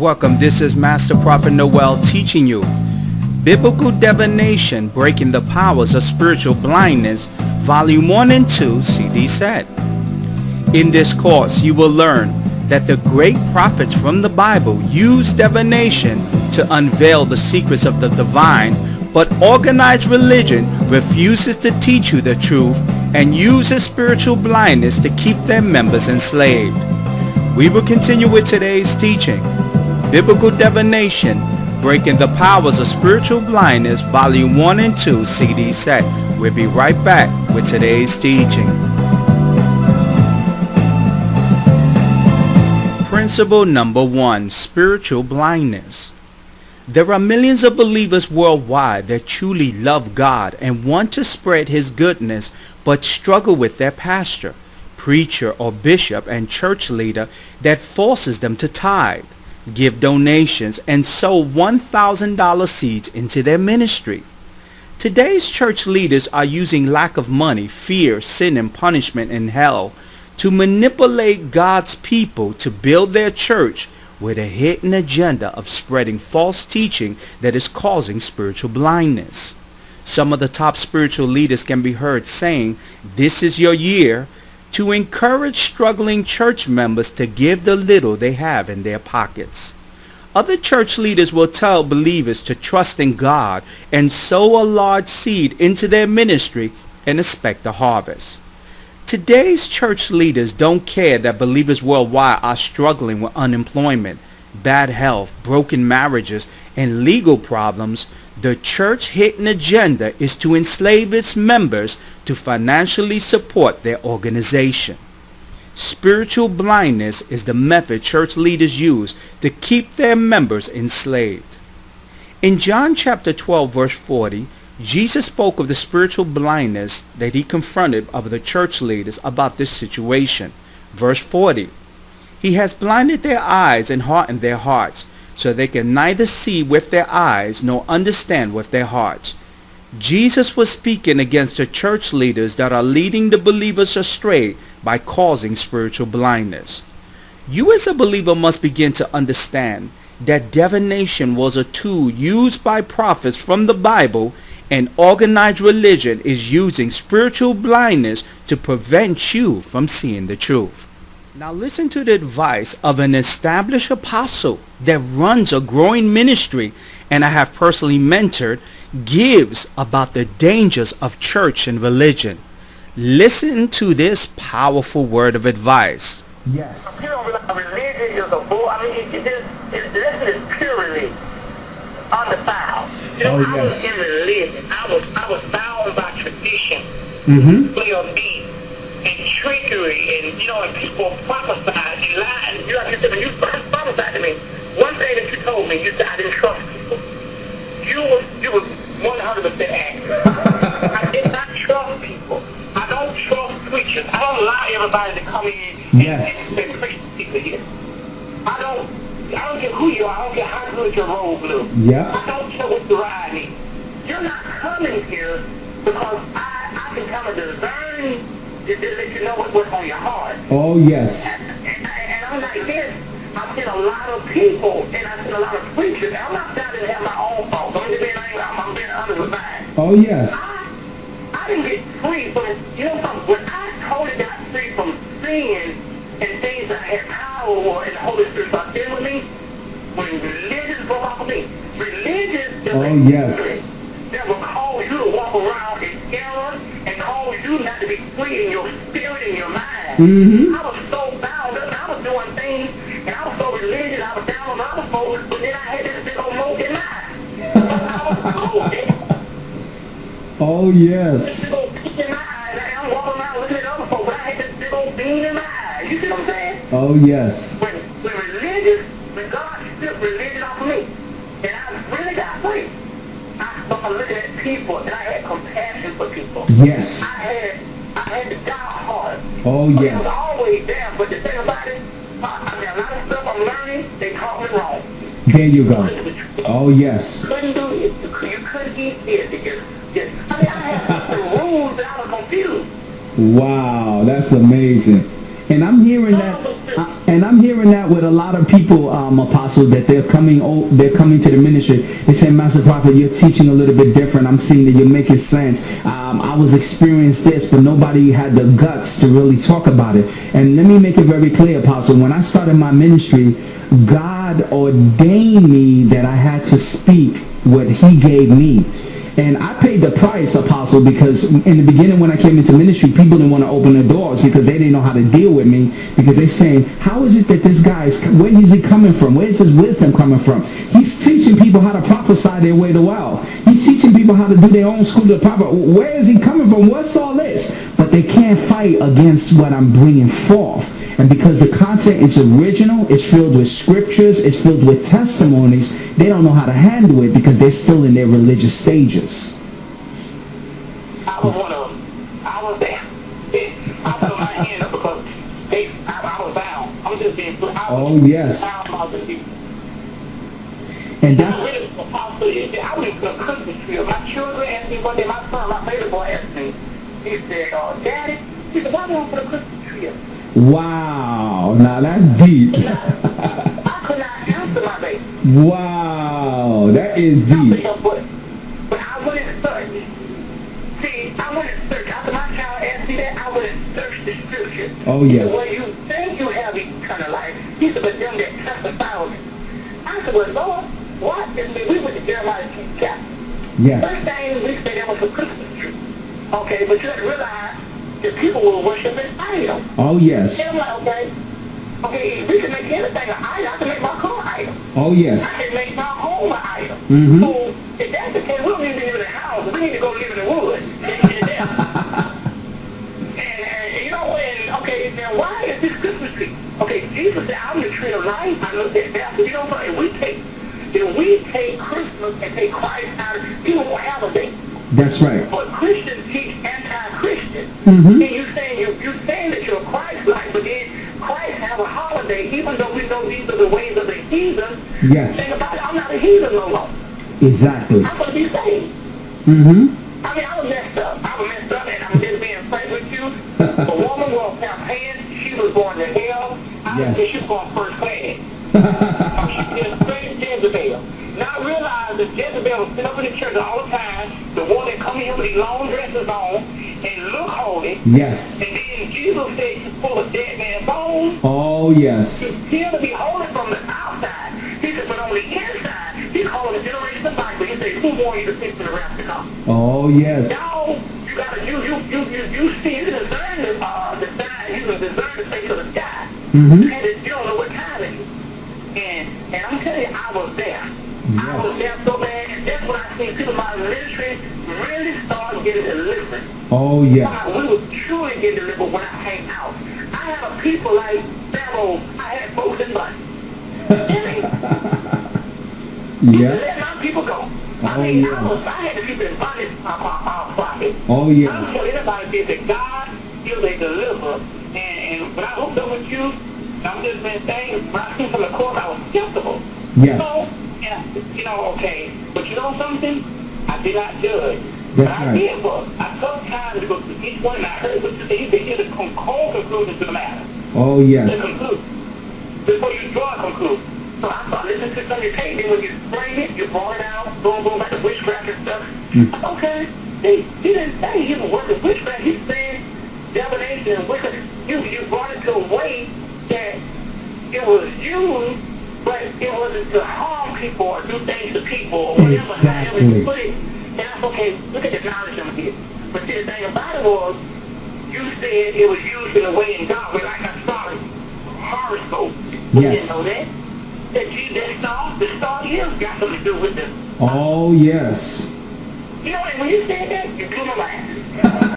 Welcome, this is Master Prophet Noel teaching you Biblical Divination, Breaking the Powers of Spiritual Blindness, Volume 1 and 2, CD set. In this course, you will learn that the great prophets from the Bible used divination to unveil the secrets of the divine, but organized religion refuses to teach you the truth and uses spiritual blindness to keep their members enslaved. We will continue with today's teaching, Biblical Divination, Breaking the Powers of Spiritual Blindness, Volume 1 and 2, CD set. We'll be right back with today's teaching. Principle number 1, spiritual blindness. There are millions of believers worldwide that truly love God and want to spread His goodness, but struggle with their pastor, preacher, or bishop and church leader that forces them to tithe, give donations, and sow $1,000 seeds into their ministry. Today's church leaders are using lack of money, fear, sin, and punishment in hell to manipulate God's people to build their church with a hidden agenda of spreading false teaching that is causing spiritual blindness. Some of the top spiritual leaders can be heard saying, "This is your year," to encourage struggling church members to give the little they have in their pockets. Other church leaders will tell believers to trust in God and sow a large seed into their ministry and expect a harvest. Today's church leaders don't care that believers worldwide are struggling with unemployment, bad health, broken marriages, and legal problems. The church hidden agenda is to enslave its members to financially support their organization. Spiritual blindness is the method church leaders use to keep their members enslaved. In John chapter 12 verse 40, Jesus spoke of the spiritual blindness that he confronted of the church leaders about this situation. Verse 40, "He has blinded their eyes and hardened their hearts, so they can neither see with their eyes nor understand with their hearts." Jesus was speaking against the church leaders that are leading the believers astray by causing spiritual blindness. You as a believer must begin to understand that divination was a tool used by prophets from the Bible, and organized religion is using spiritual blindness to prevent you from seeing the truth. Now listen to the advice of an established apostle that runs a growing ministry, and I have personally mentored, gives about the dangers of church and religion. Listen to this powerful word of advice. Yes. You don't realize religion is a bull. I mean, religion is pure religion, undefiled. You know, I was in religion. I was bound by tradition, way of being, and trickery, and and people prophesied and lied. You know, when you first prophesied to me, one thing that you told me, you said I didn't trust people. You was 100% accurate. I did not trust people. I don't trust preachers. I don't allow everybody to come in and preach to people here. I don't care who you are. I don't care how good your robe looks. Yeah. I don't care what the ride is. You're not coming here because I can come and discern to let you know what's on your heart. Oh, yes. And I'm like this. I've seen a lot of people, and I've seen a lot of preachers. And I'm not trying to have my own fault. I'm being honest with mine. Oh, yes. I didn't get free, but when I totally got free from sin and things that I had power over, and the Holy Spirit started dealing with me, when religion broke off of me, religion is spirit that will cause you to walk around in error and cause you not to be free in your spirit and your mind. I was so bound up, and I was doing things, and I was so religious, I was down on other folks, but then I had this big old mold in mind. I was molded. Oh, yes. This big old peak in my eye, and I'm walking around looking at other folks, but I had this big old beam in my eye. You see what I'm saying? Oh, yes. When God stripped religion off of me, and I really got free, I started looking at people, and I had compassion for people. Yes. I had the God heart. Oh, It yes. was always there, but the thing about it, I mean, a lot of stuff I'm learning, they taught me wrong. There you go. Oh, yes. Couldn't do it. You couldn't eat this. I mean, I had the rules that I was confused. Wow, that's amazing. And I'm hearing that, And I'm hearing that with a lot of people, Apostle, that they're coming to the ministry. They say, Master Prophet, you're teaching a little bit different. I'm seeing that you're making sense. I was experiencing this, but nobody had the guts to really talk about it. And let me make it very clear, Apostle. When I started my ministry, God ordained me that I had to speak what he gave me. And I paid the price, Apostle, because in the beginning when I came into ministry, people didn't want to open the doors because they didn't know how to deal with me, because they're saying, how is it that this guy is, where is he coming from? Where is his wisdom coming from? He's teaching people how to prophesy their way to wealth. He's teaching people how to do their own school to prophet. Where is he coming from? What's all this? But they can't fight against what I'm bringing forth. And because the content is original, it's filled with scriptures, it's filled with testimonies, they don't know how to handle it because they're still in their religious stages. I was one of them. I was there. I put my hand up because I was bound. I was just being put out. Oh, yes. And that's... I went to a Christmas tree. My children asked me one day, my son, my baby boy asked me, he said, Daddy, he said, why do you put a Christmas tree up? Wow, now that's deep. I could not answer my baby. Wow, that is deep. But I went and searched. See, I went and searched. After my child asked me that, I went and searched the scripture. Oh, yes. Well, you think you have eternal life. He said, but them that testify of it. I said, well, Lord, what? We went to Jeremiah chapter. Yes. First thing we said, that was a Christmas tree. Okay, but you have to realize that people will worship an idol. Oh, yes. And I'm like, okay, we can make anything an idol. I can make my car an idol. Oh, yes. I can make my home an idol. Mm-hmm. So, if that's the case, we don't need to live in a house. We need to go live in the woods. And you know, okay, now why is this Christmas tree? Okay, Jesus said, I'm the tree of life. I looked at that. You know what? If we take Christmas and take Christ out, people won't have a day. That's right. But Christians teach anti-Christian. Mm-hmm. And you're saying that you're Christ-like, but then Christ have a holiday, even though we know these are the ways of the heathen. Yes. Think about it, I'm not a heathen no more. Exactly. I'm going to be saved. Mm-hmm. I mean, I was messed up, and I'm just being frank with you. A woman was campaigning, she was going to hell. I Yes. think she was going first class. She was straight Jezebel. Now I realize that Jezebel was sitting up in the church all the time, the one that come in here with these long dresses on and look holy. Yes. And then Jesus said she's full of dead man's bones. Oh, yes. She's still to be holy from the outside. He said, but on the inside, he called the generation of Bible. He said, who warned you to fix the wrath to come? Oh, yes. Now, you gotta, you see, you discern the sign, you can discern the face of the sky. Mm-hmm. And you don't know what time it is. And I'm telling you, I was there. Yes. I was there so bad, and that's when I seen people in my ministry really start getting delivered. Oh, yes. We were truly getting delivered when I came out. I had people like Pharaoh, I had folks in money. Yeah. Let my people go. I Oh, mean, yes. I had the people in bondage, prophet. Oh, I don't yes. tell anybody that God is a deliverer. And when I hooked up with you, I'm just been saying, when I came from the court, I was skeptical. Yes. So, okay. But you know something? I did not judge. That's But I right. did, but I took time to go through each one, and I heard what you said. You said here's a cold conclusion to the matter. Oh, The yes. conclusion. Before you draw a conclusion. So I started listening to some of your tape, then when you explain it, you brought it out, boom, back to witchcraft and stuff. Okay. He didn't say he was working witchcraft. He said divination and witchcraft. You brought it to a way that it was used, but it wasn't to harm people or do things to people or whatever. Exactly. However you put it, and that's okay. Look at the knowledge I'm getting. But see, the thing about it was, you said it was used in a way in God, but like astrology, horoscope. We Yes. didn't know that. The star years got something to do with this. Oh, yes. You know, and when you said that, you blew my mind.